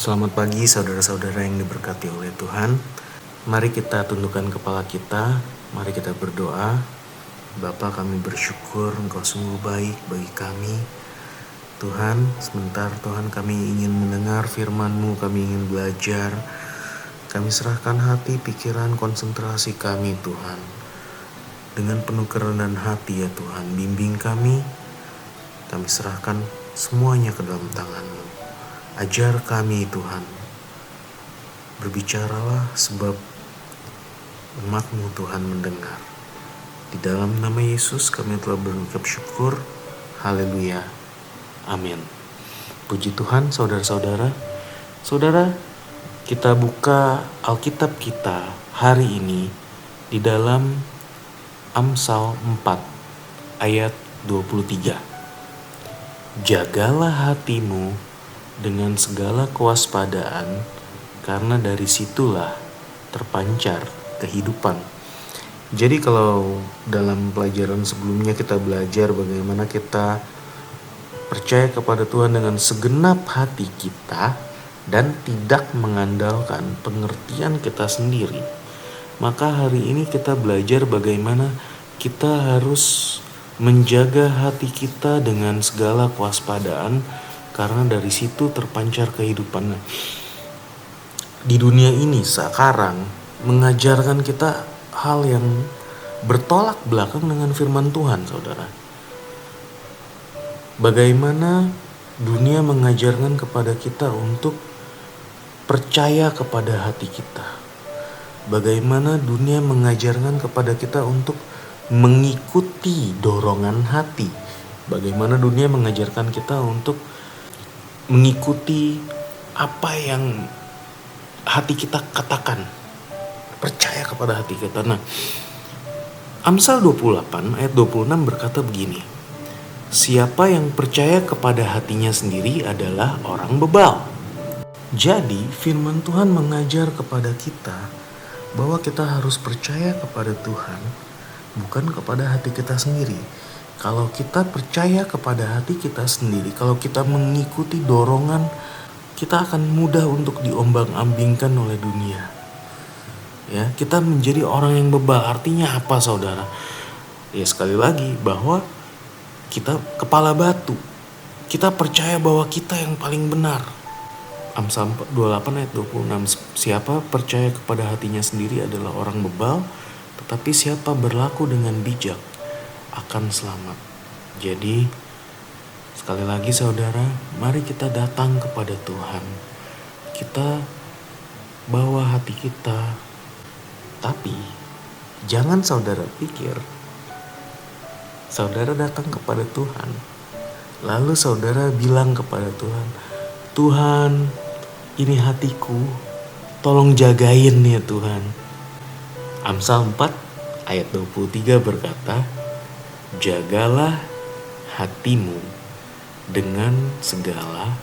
Selamat pagi saudara-saudara yang diberkati oleh Tuhan. Mari kita tundukkan kepala kita, mari kita berdoa. Bapa, kami bersyukur Engkau sungguh baik bagi kami. Tuhan, sebentar Tuhan kami ingin mendengar firman-Mu, kami ingin belajar. Kami serahkan hati, pikiran, konsentrasi kami Tuhan. Dengan penuh kerendahan hati ya Tuhan, bimbing kami serahkan semuanya ke dalam tangan-Mu. Ajar kami Tuhan, berbicaralah sebab umat-Mu Tuhan mendengar. Di dalam nama Yesus kami telah berucap syukur, haleluya, amin. Puji Tuhan saudara-saudara. Saudara, kita buka Alkitab kita hari ini di dalam Amsal 4 ayat 23. Jagalah hatimu dengan segala kewaspadaan, karena dari situlah terpancar kehidupan. Jadi kalau dalam pelajaran sebelumnya kita belajar bagaimana kita percaya kepada Tuhan dengan segenap hati kita dan tidak mengandalkan pengertian kita sendiri. Maka hari ini kita belajar bagaimana kita harus menjaga hati kita dengan segala kewaspadaan, karena dari situ terpancar kehidupan. Di dunia ini sekarang mengajarkan kita hal yang bertolak belakang dengan firman Tuhan, saudara. Bagaimana dunia mengajarkan kepada kita untuk percaya kepada hati kita. Bagaimana dunia mengajarkan kepada kita untuk mengikuti dorongan hati. Bagaimana dunia mengajarkan kita untuk mengikuti apa yang hati kita katakan. Percaya kepada hati kita. Nah, Amsal 28 ayat 26 berkata begini. Siapa yang percaya kepada hatinya sendiri adalah orang bebal. Jadi firman Tuhan mengajar kepada kita bahwa kita harus percaya kepada Tuhan, bukan kepada hati kita sendiri. Kalau kita percaya kepada hati kita sendiri, kalau kita mengikuti dorongan, kita akan mudah untuk diombang-ambingkan oleh dunia. Ya, kita menjadi orang yang bebal. Artinya apa, saudara? Ya, sekali lagi bahwa kita kepala batu. Kita percaya bahwa kita yang paling benar. Amsal 28 ayat 26. Siapa percaya kepada hatinya sendiri adalah orang bebal, tetapi siapa berlaku dengan bijak akan selamat. Jadi sekali lagi saudara, mari kita datang kepada Tuhan. Kita bawa hati kita. Tapi jangan saudara pikir saudara datang kepada Tuhan, lalu saudara bilang kepada Tuhan, Tuhan, ini hatiku, tolong jagain ya Tuhan. Amsal 4 ayat 23 berkata, jagalah hatimu dengan segala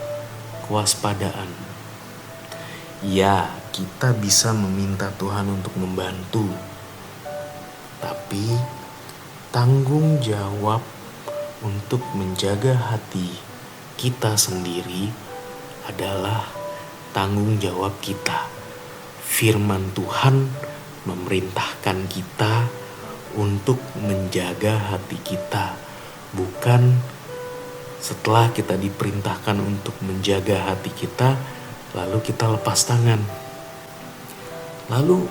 kewaspadaan. Ya, kita bisa meminta Tuhan untuk membantu, tapi tanggung jawab untuk menjaga hati kita sendiri adalah tanggung jawab kita. Firman Tuhan memerintahkan kita untuk menjaga hati kita, bukan setelah kita diperintahkan untuk menjaga hati kita lalu kita lepas tangan. Lalu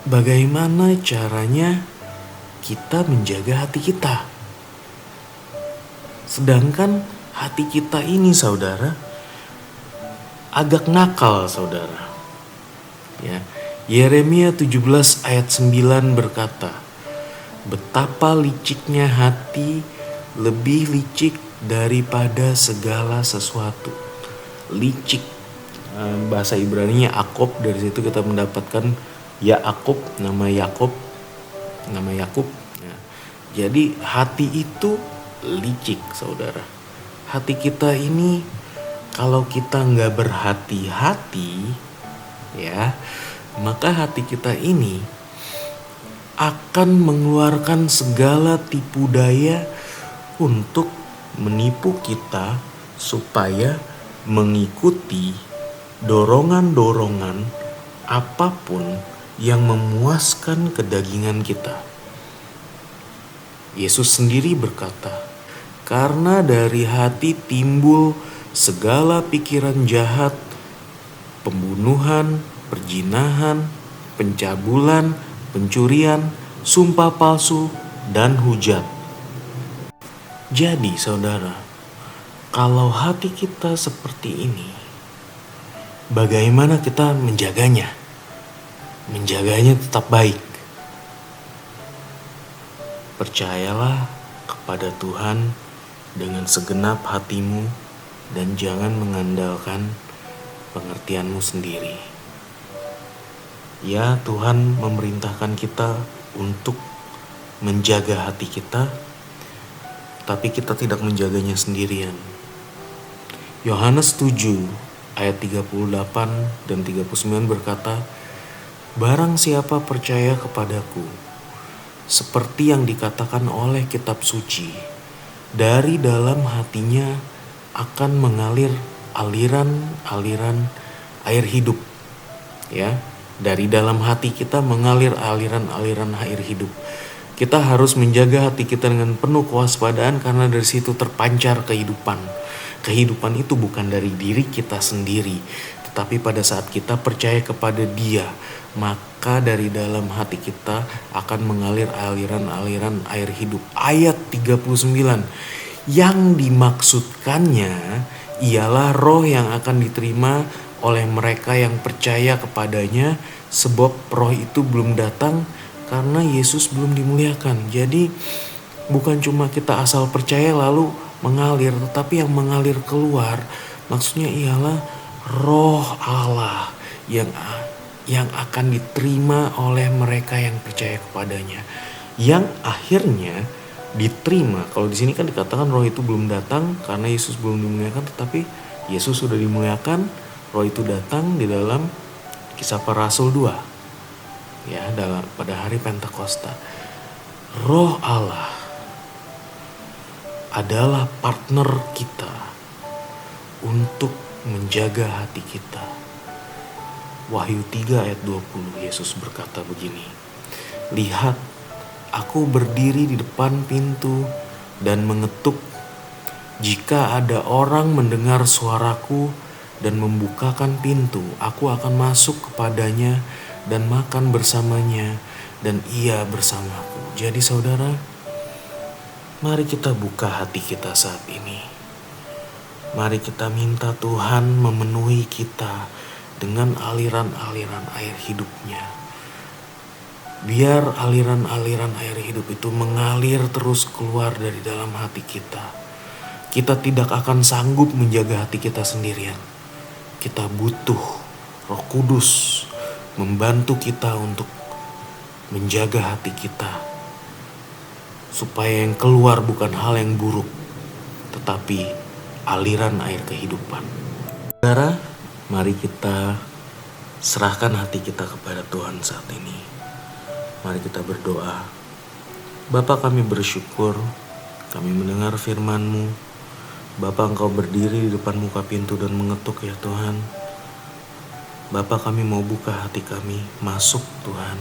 bagaimana caranya kita menjaga hati kita? Sedangkan hati kita ini, saudara, agak nakal, saudara. Ya, Yeremia 17 ayat 9 berkata, betapa liciknya hati, lebih licik daripada segala sesuatu. Licik, bahasa Ibraninya Akop, dari situ kita mendapatkan Yaakub, nama Yakub. Ya. Jadi hati itu licik, saudara. Hati kita ini kalau kita nggak berhati-hati, ya, maka hati kita ini akan mengeluarkan segala tipu daya untuk menipu kita supaya mengikuti dorongan-dorongan apapun yang memuaskan kedagingan kita. Yesus sendiri berkata, karena dari hati timbul segala pikiran jahat, pembunuhan, perzinahan, pencabulan, pencurian, sumpah palsu, dan hujat. Jadi saudara, kalau hati kita seperti ini, bagaimana kita menjaganya? Menjaganya tetap baik. Percayalah kepada Tuhan dengan segenap hatimu dan jangan mengandalkan pengertianmu sendiri. Ya, Tuhan memerintahkan kita untuk menjaga hati kita, tapi kita tidak menjaganya sendirian. Yohanes 7 ayat 38 dan 39 berkata, barang siapa percaya kepadaku, seperti yang dikatakan oleh kitab suci, dari dalam hatinya akan mengalir aliran-aliran air hidup. Ya, dari dalam hati kita mengalir aliran-aliran air hidup. Kita harus menjaga hati kita dengan penuh kewaspadaan karena dari situ terpancar kehidupan. Kehidupan itu bukan dari diri kita sendiri, tetapi pada saat kita percaya kepada Dia, maka dari dalam hati kita akan mengalir aliran-aliran air hidup. Ayat 39, yang dimaksudkannya ialah roh yang akan diterima oleh mereka yang percaya kepadanya, sebab roh itu belum datang karena Yesus belum dimuliakan. Jadi bukan cuma kita asal percaya lalu mengalir, tetapi yang mengalir keluar maksudnya ialah roh Allah yang akan diterima oleh mereka yang percaya kepadanya, yang akhirnya diterima. Kalau di sini kan dikatakan roh itu belum datang karena Yesus belum dimuliakan, tetapi Yesus sudah dimuliakan, roh itu datang di dalam Kisah Para Rasul 2. Ya, pada hari Pentakosta. Roh Allah adalah partner kita untuk menjaga hati kita. Wahyu 3 ayat 20, Yesus berkata begini, lihat, aku berdiri di depan pintu dan mengetuk. Jika ada orang mendengar suaraku dan membukakan pintu, aku akan masuk kepadanya dan makan bersamanya dan ia bersamaku. Jadi saudara, mari kita buka hati kita saat ini. Mari kita minta Tuhan memenuhi kita dengan aliran-aliran air hidupnya. Biar aliran-aliran air hidup itu mengalir terus keluar dari dalam hati kita. Kita tidak akan sanggup menjaga hati kita sendirian. Kita butuh Roh Kudus membantu kita untuk menjaga hati kita, supaya yang keluar bukan hal yang buruk, tetapi aliran air kehidupan. Saudara, mari kita serahkan hati kita kepada Tuhan saat ini. Mari kita berdoa. Bapa, kami bersyukur, kami mendengar firman-Mu. Bapa, Engkau berdiri di depan muka pintu dan mengetuk ya Tuhan. Bapa, kami mau buka hati kami, masuk Tuhan,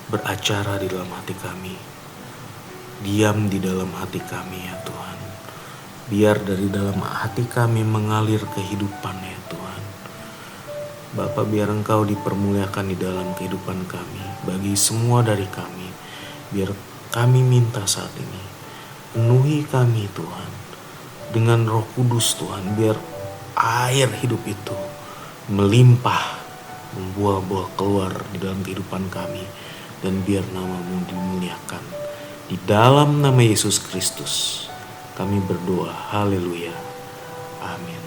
beracara di dalam hati kami. Diam di dalam hati kami ya Tuhan. Biar dari dalam hati kami mengalir kehidupan ya Tuhan. Bapa, biar Engkau dipermuliakan di dalam kehidupan kami. Bagi semua dari kami, biar kami minta saat ini, penuhi kami Tuhan dengan Roh Kudus Tuhan. Biar air hidup itu melimpah, membuah-buah keluar di dalam kehidupan kami. Dan biar nama-Mu dimuliakan. Di dalam nama Yesus Kristus kami berdoa. Haleluya. Amin.